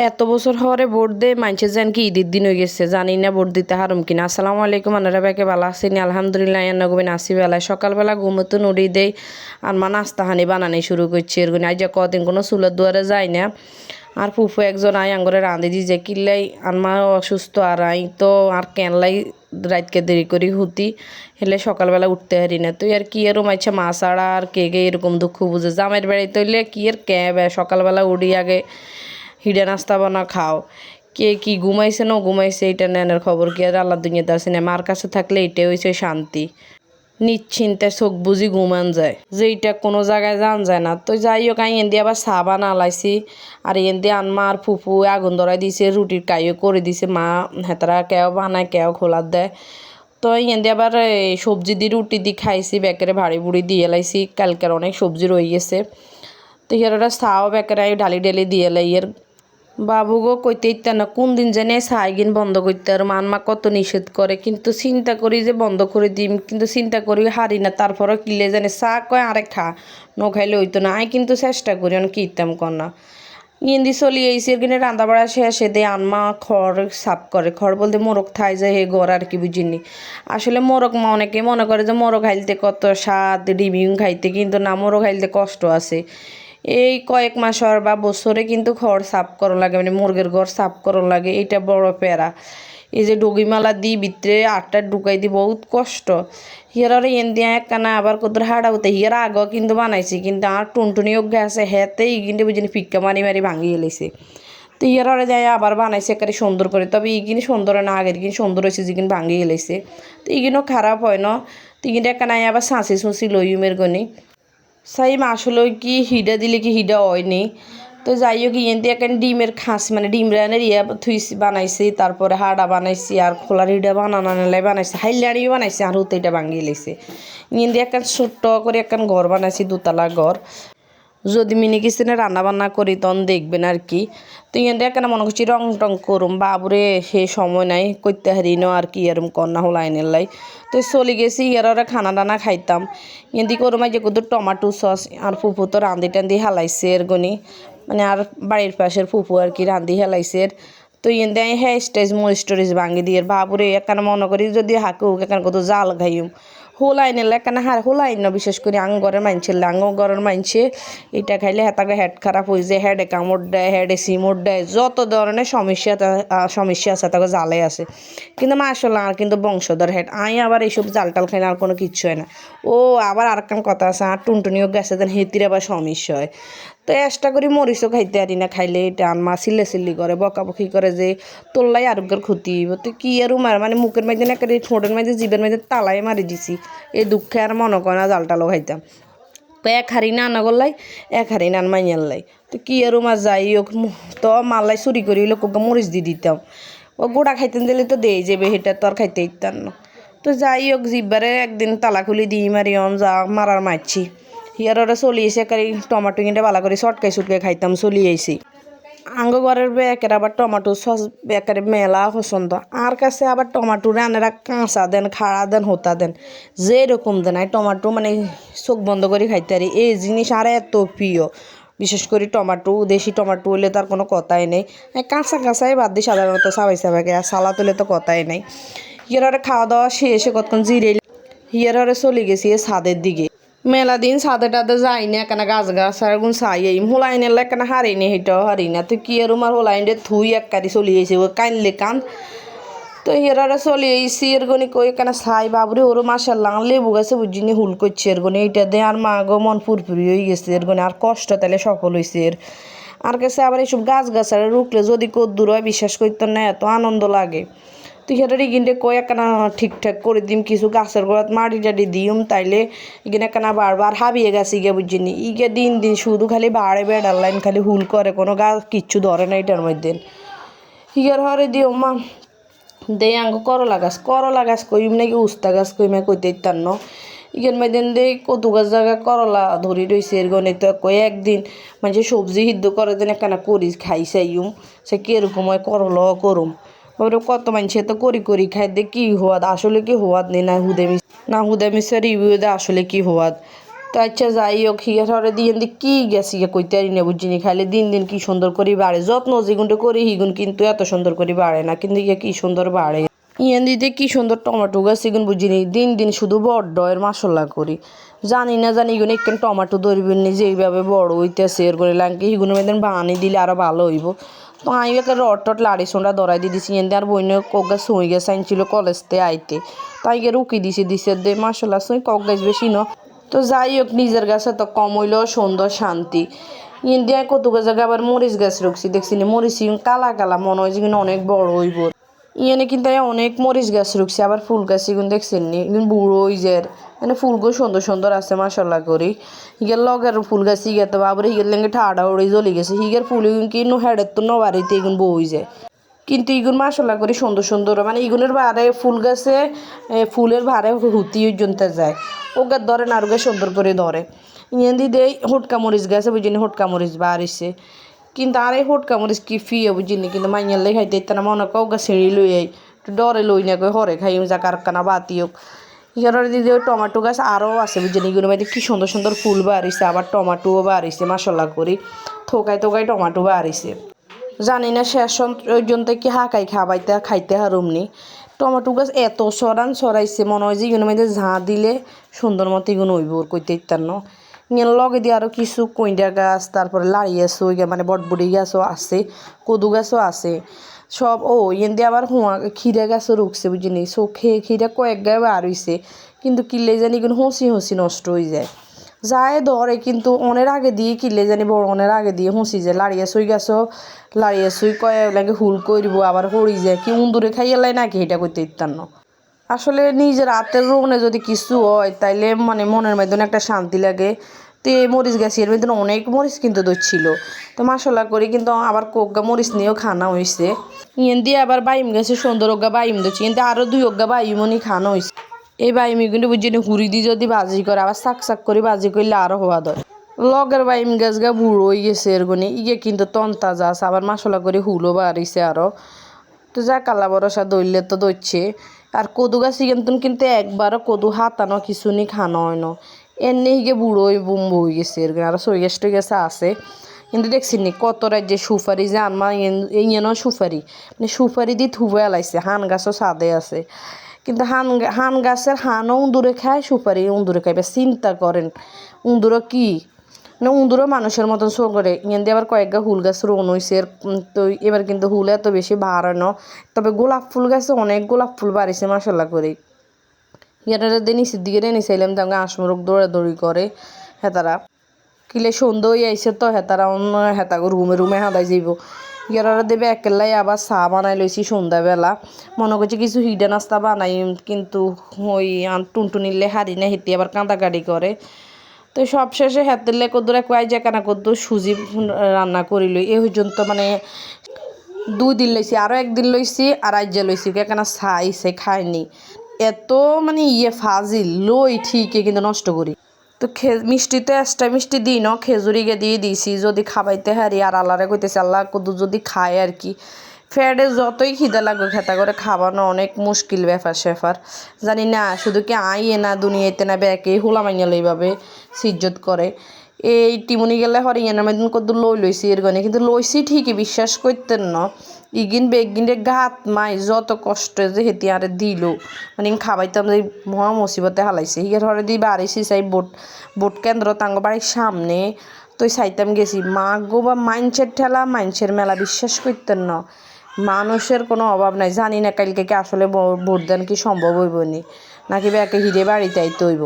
এত বছর হরে ভোট দে মানছে যেন কি ঈদের দিন হয়ে গেছে জানি না ভোট দিতে হারুম কিনা। আসসালামু আলাইকুম আনারা ব্যাকে ভালো আছেন? আলহামদুলিল্লাহ আন্না গোবিন আসি বেলায় সকালবেলা ঘুমতো নড়ি দেই আর মা নাস্তাহানি বানানি শুরু করছে এরগুনি আজ কদিন কোনো চুলের দুয়ারে যায় না। আর ফুফু একজন আই আঙ্গরে রাঁধে দি যে কিল্লাই আর মা অসুস্থ আর আই তো আর কেনলাই রাতকে দেরি করি হুতি হেলে সকালবেলা উঠতে হারি না। তুই আর কি এরম আইছে মা ছাড়া আর কে কে এরকম দুঃখ বুঝে জামাইয়ের বেড়াই তৈলে কি আর ক্যাব সকালবেলা উড়ি আগে হিডা নাস্তা বানা খাও। কে কি ঘুমাইছে না ঘুমাইছে এটা নেনের খবর কি আর আল্লাহ দুনিয়াতে আছে না। মার কাছে থাকলে এটাই হয়েছে শান্তি, নিশ্চিন্তে চোখ বুঝি ঘুমান যায় যেইটা কোনো জায়গায় যান যায় না। তো যাই হোক আই এন দিয়ে আবার চা বানা লাইছি আর এন দিয়ে আনমা আর ফুফু আগুন ধরাই দিছে রুটির কাইও করে দিছে মা হেতারা কেউ বানায় কেউ খোলার দেয়। তো এন দিয়ে আবার সবজি দিয়ে রুটি দিয়ে খাইছি বেকেরে ভাড়ি বুড়ি দিয়ে লাইছি কালকের অনেক সবজি রয়ে গেছে। তো হিয়ারা চাও বেকেরে ডালি ডালি দিয়ে লাই এর বাবু গো কইতে ইত্যা না কোন দিন জানে সাইগিন বন্ধ করতে আর মানমা কত নিষেধ করে কিন্তু চিন্তা করি যে বন্ধ করে দিম কিন্তু চিন্তা করি হারি না। তারপরে কিলে জানে চা কয় আরে খা ন খাইলে হইতো না আই কিন্তু চেষ্টা করি অনেক কি ইতাম কর না। ইন্দি চলি এইসে কিনে রান্না বাড়া শেষে দিয়ে আনমা খড় সাফ করে খড় বলতে মোরগ থাই যায় হে ঘর আর কি বুঝিনি। আসলে মোরগ অনেকে মনে করে যে মোরগ খাইতে কত স্বাদ ডিমিং খাইতে কিন্তু না মোরগ খাইতে কষ্ট আছে। এই কয়েক মাসর বা বছরে কিন্তু ঘর সাফ করা লাগে মানে মুরগের ঘর সাফ করা লাগে এটা বড় প্যারা। এই যে ডগিমালা দি ভিতরে আটটা ঢুকাই দি বহুত কষ্ট। হিয়ার এন দিয়া একখানা আবার কত হাড়া হতে হিয়ার আগেও কিন্তু বানাইছি কিন্তু আর টুনটুনি অজ্ঞা আছে হেতেই কিন্তু বুঝিনি ফিক্কা মারি মারি ভাঙিয়ে এলাইছে। তো হিয়ার দেয় আবার বানাইছে একেবারে সুন্দর করে তবে ইগিনি সুন্দর না আগের কিন সুন্দর হয়েছে যেগিন ভাঙিয়ে এলাইছে। তো ইগিনও খারাপ হয় না। তো ইগিনটা একখানা আবার সাঁচি সুঁচি লইমের গনি সাই আসলে কি হিডা দিলে কি হিডা হয়নি। তো যাই হোক ইয়ে দিয়ে একটা ডিমের খাস মানে ডিম রানের ইয়ে থুইছি বানাইছি তারপরে হাড়া বানাইছি আর খোলার হিডা বানানো নেলাই বানাইছি হাইলাড়িও বানাইছি আর হুতেইটা ভাঙিয়ে লাইছে। ইয়ে দিয়ে একটা ছোট্ট করে একটা ঘর বানাইছি দোতলা ঘর। যদি মিনি কিচেনে রান্না বান্না করি তখন দেখবেন আর কি। তো ইয়ে কেন মনে করছি রং টং করুম বাবুরে সে সময় নাই করতে হারি ন আর কি এরম কন্যা হল আইনের লাই। তো চলে গেছি ইয়ারা খানা টানা খাইতাম ইন্দি করুম যে কত টমাটো সস আর ফুফু তো রাঁধি টান্ধি হেলাইছে এর গনি মানে আর বাড়ির পাশের ফুফু আর কি রাঁধি হেলাইছে। তো ইন্দি হ্যাঁ স্টেজ স্টোরেজ ভাঙি দিয়ে বাবুরে এখানে মনে করি যদি হাঁকুক এখানে কত জাল খাইম হোলাই নিলে কেন হার হোলাই না বিশেষ করে ঘরের মানছে ঘরের মানছে এটা খাইলে হেতাকে হেড খারাপ হয়ে যায় হেডে কামড় দেয় হেডে সিমড় দেয় যত ধরনের সমস্যা আছে তাকে জালে আছে কিন্তু মাশাআল্লাহ আর কিন্তু বংশধর হেড আই আবার এইসব জাল টাল খাই না আর কোনো কিচ্ছু হয় না। ও আবার আর কান কথা আছে আর টুনটুনিও গেছে দেন হেতির আবার সমস্যা হয়। তো এক্সট্রা করে মরিচও খাইতে পারি না খাইলে এটা আনমা সিল্লি করে বকাবকি করে যে তোল্লাই আরোগ্যের ক্ষতি হইব। তো কি আর মানে মুখের মাঝে না করে ঠোঁটের মাঝে জিভের মাঝে তালাই মারি দিছি এই দুঃখে আর মনে করে না জাল টালও খাইতাম। তো এক হারি না আনা করলাই এক হারি নান মাইয়ার লাই। তো কি আর মাছ যাই হোক তো মালাই চুরি করি লোককে মরিচ দিয়ে দিতাম ও গোড়া খাইতেন দিলে তো দেই যাবে সেটা তো আর খাইতে ইতাম না। তো যাই হোক জিব্বারে একদিন তালা খুলি দিই মারি অন যা মারার মারছি হিয়ার ওরা চলি এসে একারি টমাটো কিনতে বালা করে চটকাই চটকাই খাইতাম চলি আইসি। ঘরের বেকের আবার টমাটো সস বেকারে মেলা পছন্দ আর কাছে আবার টমাটো রানেরা কাঁচা দেন খাড়া দেন হোতা দেন যেরকম দেন এই টমাটো মানে চোখ বন্ধ করে খাইতে পারি এই জিনিস আর এত প্রিয়। বিশেষ করে টমাটো দেশি টমাটো হলে তার কোনো কথাই নেই কাঁচা কাঁচাই বাদ দিয়ে সাধারণত সাবাই সাবাইকে আর সালাদ হলে তো কথাই নেই। হিয়ারে খাওয়া দাওয়া শেষে কতক্ষণ জিরে হিয়ারে চলে গেছি ছাদের দিকে মেলা দিন ছাদে টাদে যাই না কেন গাছ আর গুণ চাই এই হোলাইনের কেন হারি নি সেটাও হারি না। তুই কি আর আমার হোলাইনটা থুই এক কারি চলি আইছে ও কাইনলে কান। তো হিয়ারে চলি আইসি এর গনি কই কেন ছাই বাবুরে ওরও মাসাল্লাহ লেবু গাছে বুঝিনি হুল করছে এর গনি এইটা দে আর মা গো মন ফুরফুরি হয়ে গেছে এর গনি আর কষ্ট তাহলে সফল হয়েছে এর আর কাছে আবার এইসব গাছ রুখলে যদি কদ্দুর হয় বিশ্বাস করতে না এত আনন্দ লাগে। তুই সেটা ইগিনটে কই একখানা ঠিকঠাক করে দিম কিছু গাছের গোড়াত মাটি টাটি দিম তাইলে ইগিন একখানা বারবার হাবিয়ে গেছে ইগে বুঝিনি ইগে দিন দিন শুধু খালি বাড়ে বেড়ার লাইন খালি হুল করে কোনো গাছ কিচ্ছু ধরে না এটার মধ্যে। ইগের হরে দিও মা দে আঙ্গ করলা গাছ কইম নাকি উস্তা গাছ কইমা কইতে ইত্যান ন ইগের মধ্যে দে কদু গাছ জায়গা করলা ধরি রয়েছে এর গনে তো কই একদিন মানে সবজি সিদ্ধ করে দেন একখানা করি খাইছাইম সে কিরকম হয় করলা করুম ওরে কত মানুষে তো করি খাই দে কি হওয়াদ আসলে কি হওয়াদ নেই না হুদে মিশে রিভিউ দে আসলে কি হওয়াদ। তো আচ্ছা যাই হোক হিয়া ধরে দিয়ে কি গেছি কইতে পারি না বুঝিনি খাইলে দিন দিন কি সুন্দর করে বাড়ে যত্ন যেগুনটা করি হিগুন কিন্তু এত সুন্দর করে বাড়ে না কিন্তু ইয়ে কি সুন্দর বাড়ে ইয়ান দিতে কি সুন্দর টমেটো গাছ এগুন বুঝিনি দিন দিন শুধু বড্ড এর মশলা করি জানি না জানি এগুলো একখান টমেটো ধরবেন নি যে এইভাবে বড় হইতেছে এর করে লাগে এগুলো মেয়েদের বানি দিলে আরও ভালো হইব তো আমি একটা রড টট লাড়ি সোঁড়া ধরাই দিয়ে দিছি এনে আর বইনে কক গাছ সই গেছে আনছিল কলেজতে আইতে তাই গিয়ে রুকি দিছি দিছে দে মশলা সই কক গাছ বেশি ন তো যাই হোক নিজের গাছে তো কম হইলেও সুন্দর শান্তি ইন্ডিয়ায় কত জায়গায় আবার মরিচ গাছ রুকছি দেখছি মরিচ কালা কালা মনে হয় যে অনেক বড় হইব ইয়ানে কিন্তু অনেক মরিচ গাছ রুকছে আবার ফুল গাছ এগুন দেখছেন নি এগুন বুড়ো ইজের মানে ফুলগুলো সুন্দর সুন্দর আছে মাশাল্লাহ করি হিগের লগের ফুল গাছ হিগে তো আবার হিগের লেগে ঠাড়া উড়ে জ্বলি গেছে হিগের ফুল এগুন কি হেডের তো নবারিতে এগুন বই যায় কিন্তু এগুন মাশাল্লাহ করি সুন্দর সুন্দর মানে এগুনের বারে ফুল গাছে ফুলের ভারে হুতি জনতে যায় ওগার ধরে না আরোগে সুন্দর করে ধরে ইয়ান দিয়ে হুটকা মরিচ গাছে বুঝিনি হুটকা মরিচ বাড়িছে কিন্তু আর এই হুটকা মরিচ কি ফিয়ে বুঝিনি কিন্তু মাইয়ার লে খাইতে ইত্যানা মনে কৌগা ছেড়ি লই আই ডরে লই না কই হরে খাই যা কারখানা বাতিওক ইয়ার দিদি ওই টমেটো গাছ আরও আছে বুঝিনি এগুলো মধ্যে কি সুন্দর সুন্দর ফুল বাড়িছে আবার টমেটোও বাড়িছে মশলা করি থোকাই থোকাই টমেটো বাড়িছে জানি না শেষ পর্যন্ত কি হাঁকাই খাবাইতে খাইতে হারুমনি টমেটো গাছ এত সরান সরাইছে মনে হয় যে এগুলো মধ্যে ঝাঁ দিলে সুন্দর মতো এগুলো হইব কইতে ইত্যান্ন ইয়ের লগে দিয়ে আরও কিছু কইন্ডা গাছ তারপরে লাড়ি আছে ওই মানে বটবড়ি গাছও আছে কদু গাছও আছে সব ইয়েন দিয়ে আবার খিরা গাছও রুখছে বুঝিনি চোখে খিরা কয়েক গায়ে বার হইছে কিন্তু কিনলে জানি কিন্তু হুঁসি হুঁসি নষ্ট হয়ে যায় ধরে কিন্তু অনেক আগে দিয়ে কিনলে জানি বড় অনেক আগে দিয়ে হুঁসি যায় লাড়িয়া সই গাছও লাড়িয়া সই কয়েক লাগে হুল করব আবার হরি যায় কি উন্দুরে খাইয়ালাই নাকি এটা করতে ইত্যান্ন আসলে নিজের হাতের রোগনে যদি কিছু হয় তাইলে মানে মনের মধ্যে একটা শান্তি লাগে তো এই মরিচ গাছের মধ্যে অনেক মরিচ কিন্তু ধরছিল তো মশলা করি কিন্তু আবার কোকগা মরিচ নিয়েও খানা হয়েছে ইয়েন দিয়ে আবার বাইম গাছে সুন্দর ওগা বাইম ধরছি কিন্তু আরও 2 ওগা বাইমনি খানা হয়েছে এই বাইমি কিন্তু বুঝছি হুড়ি দিয়ে যদি বাজি করে আবার শাক শাক করে বাজি করলে আরও হওয়া ধরে লগের বাইম গাছ গা বুড়ো হয়ে গেছে এরগনি ইয়ে কিন্তু তন্তা যাস আবার মশলা করে হুলও বাড়িছে আরও তো যা কালা বরসা দইলে তো দইছে আর কদু গাছ কিন্তু একবারও কদু হাতানো কিছু নি খানো হয় না এমনি হিগে বুড়ো বুম বই গেছে এরকম আরও সই গাছ টই গাছ আছে কিন্তু দেখছি নি কত রাজ্যে সুপারি যে আনমা ইয়েনও সুপারি মানে সুপারি দিয়ে থুবে এলাইছে হান গাছও সাদে আছে কিন্তু হান গাছের হানও উন্দুরে খায় সুপারি উন্দুরে খাইবে চিন্তা করেন উন্দুরও কি না উন্দুরও মানুষের মতন শো করে ইয়ান দিয়ে আবার কয়েকগা হুল গাছ রোন হয়েছে তো এবার কিন্তু হুল এত বেশি বাড়ানো তবে গোলাপ ফুল গাছে অনেক গোলাপ ফুল বাড়িছে মাসাল্লাহ করে ইয়াটা দিয়ে নিচের দিকে নিচাইলাম তাকে আসমরক দৌড়াদৌড়ি করে হেতারা কিলে সন্ধ্যা হয়ে আইসে তো হেতারা অন্য হেতাগো রুমে রুমে হাঁদাই যাইব ইয়ারা দেবে একেলাই আবার চা বানাই লইছি সন্ধ্যাবেলা মনে করছি কিছু হিডা নাস্তা বানাই কিন্তু ওই টুনটুনিলে হারি না হেঁটে আবার কাঁদাকাটি করে তো সব শেষে হেতেলে কদ্দুরা কয় যে কেনা কদ্দুর সুজি রান্না করিল এই পর্যন্ত মানে 2 দিন লইছি আরও 1 দিন লইছি আর আইজা লইছি কেনা চাইছে খায়নি এত মানে ফাজিল লই ঠিকই কিন্তু নষ্ট করি তো মিষ্টি তো এক্সট্রা মিষ্টি দিই না খেজুরিকে দিয়ে দিয়েছি যদি খাবাইতে হারি আর আল্লাহরে কইতেছি আল্লাহ কদু যদি খায় আর কি ফ্যাডে যতই খিদা লাগবে খেতা করে খাওয়ানো অনেক মুশকিল ব্যাপার স্যাপার জানি না শুধু কি আইয়ে না দুনিয়াতে না ব্যাকে হুলামাইয়াল এইভাবে সিজ্জত করে এই টিমুনি গেলে হরিয়ানার মধ্যে কত লইছি এর গনে কিন্তু লইছি ঠিকই বিশ্বাস করতেন না ইগিন বেগিনে ঘাত মাই যত কষ্ট যে হেতি আরে দিল মানে খাবাইতাম যে মহা মুসিবতে হালাইছে হিগের হরে দিয়ে বাড়িছি চাই ভোট কেন্দ্র তাঙ্গ বাড়ির সামনে তো চাইতাম গেছি মা গো বা মাইনসের ঠেলা মাইনসের মেলা বিশ্বাস করতেন না মানুষের কোনো অভাব নাই জানি না কালকে কি আসলে ভোট দেন কি সম্ভব হইব নি নাকি ব্যাকে হিরে বাড়িতে আইতে হইব